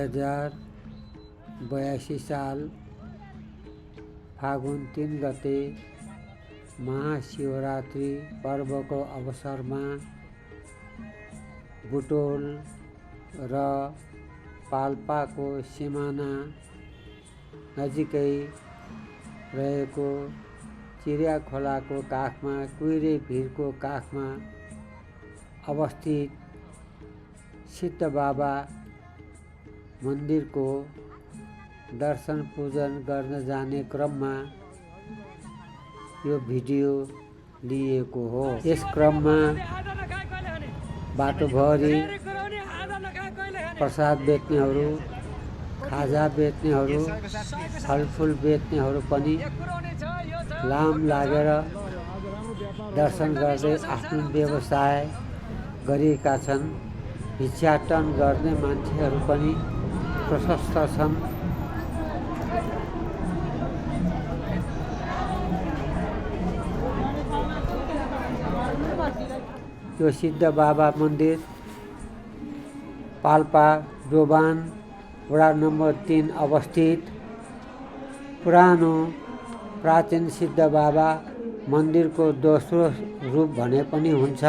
2082 साल फागुन 3 गते महाशिवरात्रि पर्वको अवसरमा बुटोल र पाल्पाको सिमाना नजिकै रहेको चिरिया खोलाको काखमा कुइरे भिरको काखमा अवस्थित सिद्ध बाबा मन्दिरको दर्शन पूजन गर्न जाने क्रममा यो भिडियो लिएको हो। यस क्रममा बाटोभरि प्रसाद बेच्नेहरू, खाजा बेच्नेहरू, फलफुल बेच्नेहरू पनि लाम लागेर दर्शन गर्दै आफ्नो व्यवसाय गरेका छन्। भिक्षाटन गर्ने मान्छेहरू पनि प्रशस्त छन्। यो सिद्ध बाबा मन्दिर पाल्पा दोभान वडा नम्बर 3 अवस्थित पुरानो प्राचीन सिद्ध बाबा मन्दिरको दोस्रो रूप भने पनि हुन्छ।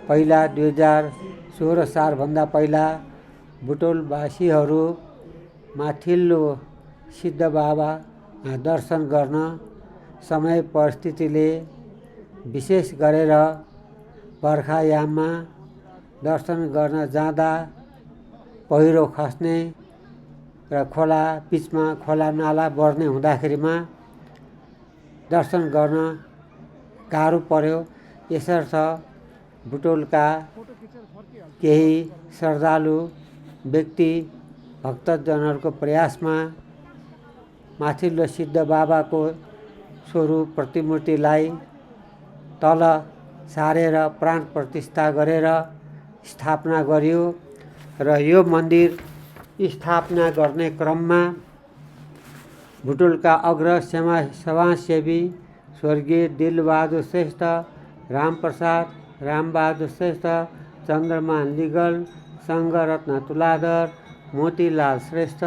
पहिला 2016 सालभन्दा पहिला बुटोलवासीहरू माथिल्लो सिद्ध बाबा दर्शन गर्न समय परिस्थितिले विशेष गरेर बर्खायाममा दर्शन गर्न जाँदा पहिरो खस्ने र खोला बिचमा खोला नाला बढ्ने हुँदाखेरिमा दर्शन गर्न गाह्रो पर्यो। यसर्थ बुटोलका केही श्रद्धालु व्यक्ति भक्तजनहरूको प्रयासमा माथिल्लो सिद्ध बाबाको स्वरूप प्रतिमूर्तिलाई तल सारेर प्राण प्रतिष्ठा गरेर स्थापना गरियो र यो मन्दिर स्थापना गर्ने क्रममा बुटोलका अग्र समाजसेवी स्वर्गीय दिलबहादुर श्रेष्ठ, रामबहादुर श्रेष्ठ, चन्द्रमान लिगल, सङ्गरत्न तुलाधर, मोतीलाल श्रेष्ठ,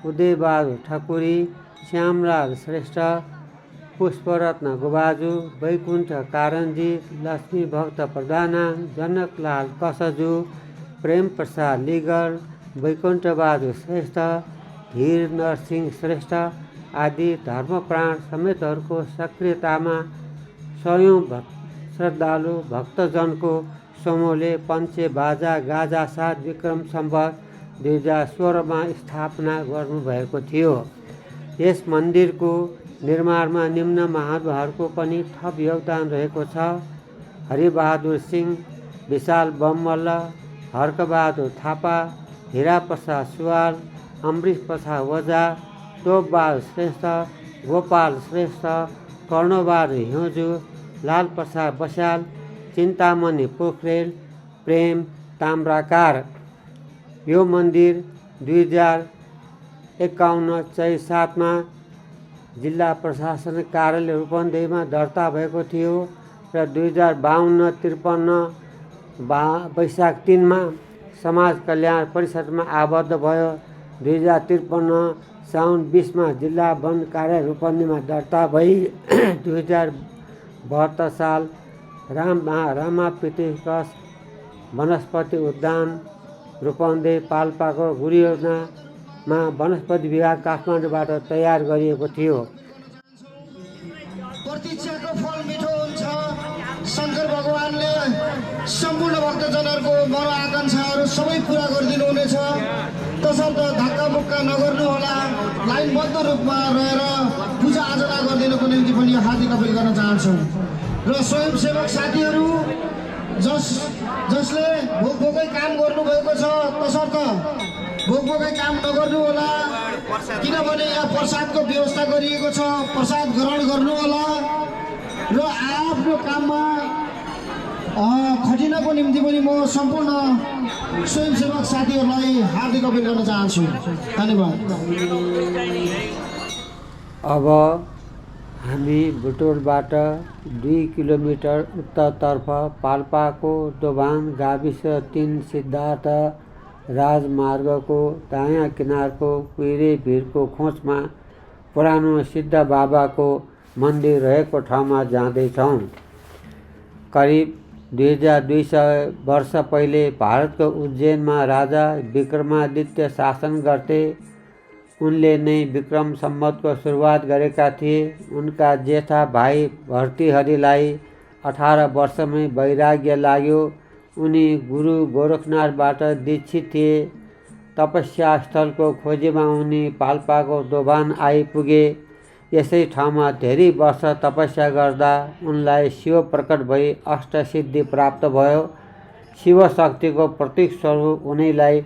उदयबहादुर ठकुरी, श्यामलाल श्रेष्ठ, पुष्परत्न गुबाजु, वैकुण्ठ कारन्जी, लक्ष्मी भक्त प्रधाना, जनकलाल कसजु, प्रेम प्रसाद लिगल, वैकुण्ठबहादुर श्रेष्ठ, धीर नरसिंह श्रेष्ठ आदि धर्मप्राण समेतहरूको सक्रियतामा सयौं श्रद्धालु भक्तजनको समूहले पञ्चे बाजा गाजा साथ विक्रम सम्वत 2016 स्थापना गर्नुभएको थियो। यस मन्दिरको निर्माणमा निम्न महानुभावहरूको पनि थप योगदान रहेको छ। हरिबहादुर सिंह, विशाल बममल्ल, हर्कबहादुर थापा, हिराप्रसाद सुवाल, अमृत प्रसाद ओझा, तोपबहादुर श्रेष्ठ, गोपाल श्रेष्ठ, कर्णबहादुर हिउँजु, लाल प्रसाद बस्याल, चिन्तामणि पोखरेल, प्रेम ताम्राकार। यो मन्दिर 2051 चैत 7 जिल्ला प्रशासन कार्यालय रूपन्देहीमा दर्ता भएको थियो र 2052-53 वैशाख 3 समाज कल्याण परिषदमा आबद्ध भयो। 2053 साउन 20 जिल्ला वन कार्यालय रूपन्देहीमा दर्ता भई 2072 साल रामापितृकस वनस्पति उद्यान रूपन्देही पाल्पाको गुरियोनामा वनस्पति विभाग काठमाडौँबाट तयार गरिएको थियो। प्रतीक्षाको फल मिठो हुन्छ। शङ्कर भगवानले सम्पूर्ण भक्तजनहरूको मनोआकाङ्क्षाहरू सबै पुरा गरिदिनु हुनेछ। तसर्थ धक्कामुक्का नगर्नु होला। लाइनबद्ध रूपमा रहेर पूजा आजना गरिदिनुको निम्ति पनि हार्दिक अपिल गर्न चाहन्छु। र स्वयंसेवक साथीहरू जसले भोकभोकै काम गर्नुभएको छ तसर्थ भोकभोकै काम नगर्नु होला, किनभने यहाँ प्रसादको व्यवस्था गरिएको छ। प्रसाद ग्रहण गर्नु होला र आफ्नो काममा खटिनको निम्ति पनि म सम्पूर्ण स्वयंसेवक साथीहरूलाई हार्दिक अपिल गर्न चाहन्छु। धन्यवाद। अब हामी बुटोलबाट 2 किलोमिटर उत्तरतर्फ पाल्पाको दोभान गाविस 3 सिद्धार्थ राजमार्गको दायाँ किनारको कुहिरे भिरको खोजमा पुरानो सिद्ध बाबाको मन्दिर रहेको ठाउँमा जाँदैछौँ। करिब 2200 वर्ष पहिले भारतको उज्जैनमा राजा विक्रमादित्य शासन गर्थे। उनले नै विक्रम सम्वतको सुरुवात गरेका थिए। उनका जेठा भाइ भर्तृहरिलाई 18 वर्षमै वैराग्य लाग्यो। उनी गुरु गोरखनाथबाट दीक्षित थिए। तपस्या स्थलको खोजीमा उनी पाल्पाको दोभान आइपुगे। यसै ठाउँमा धेरै वर्ष तपस्या गर्दा उनलाई शिव प्रकट भई अष्टसिद्धि प्राप्त भयो। शिव शक्तिको प्रतीक स्वरूप उनैलाई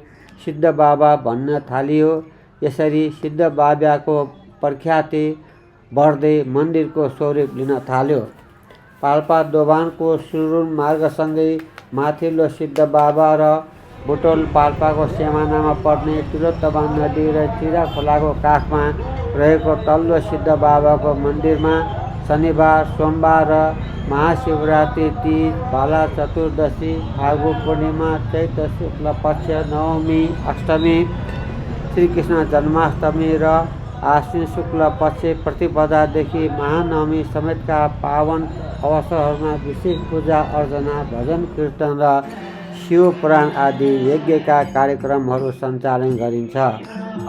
सिद्ध बाबा भन्न थालियो। यसरी सिद्ध बाबाको प्रख्याति बढ्दै मन्दिरको स्वरूप लिन थाल्यो। पाल्पा दोभानको सुरुङ मार्गसँगै माथिल्लो सिद्ध बाबा र बुटोल पाल्पाको सिमानामा पर्ने तिलोत्तमा नदी र चिरा खोलाको काखमा रहेको तल्लो सिद्ध बाबाको मन्दिरमा शनिबार, सोमबार र महाशिवरात्रि, तीज, बाला चतुर्दशी, फागु पूर्णिमा, चैत्र शुक्ल पक्ष नवमी, अष्टमी, श्रीकृष्ण जन्माष्टमी र आश्विन शुक्ल पक्ष प्रतिपदादेखि महानवमी समेतका पावन अवसरहरूमा विशेष पूजा अर्चना, भजन कीर्तन र शिव पुराण आदि यज्ञका कार्यक्रमहरू सञ्चालन गरिन्छ।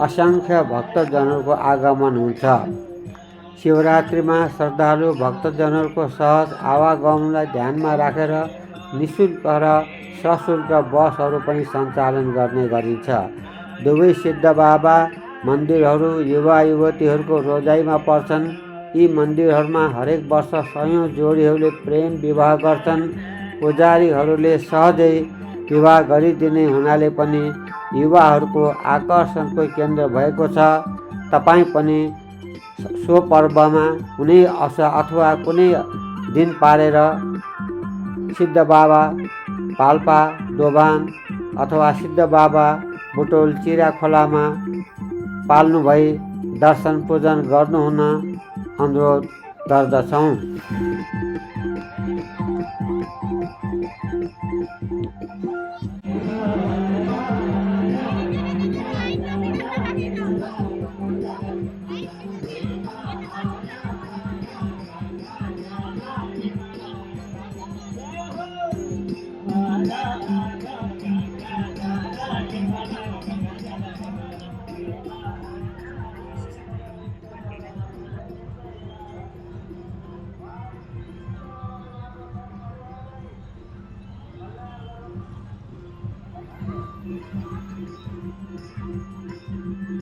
असङ्ख्य भक्तजनहरूको आगमन हुन्छ। शिवरात्रिमा श्रद्धालु भक्तजनहरूको सहज आवागमनलाई ध्यानमा राखेर निःशुल्क र सशुल्क बसहरू पनि सञ्चालन गर्ने गरिन्छ। दुवै सिद्ध बाबा मन्दिरहरू युवा युवतीहरूको रोजाइमा पर्छन्। यी मन्दिरहरूमा हरेक वर्ष सयौं जोडीहरूले प्रेम विवाह गर्छन्। पुजारीहरूले सहजै विवाह गरिदिने हुनाले पनि युवाहरूको आकर्षणको केन्द्र भएको छ। तपाईँ पनि सो पर्वमा कुनै अवसर अथवा कुनै दिन पारेर सिद्ध बाबा पाल्पा दोभान अथवा सिद्ध बाबा बुटोल चिरा खोलामा पाल्नु भई दर्शन पूजन गर्नुहुन अनुरोध गर्दछौँ।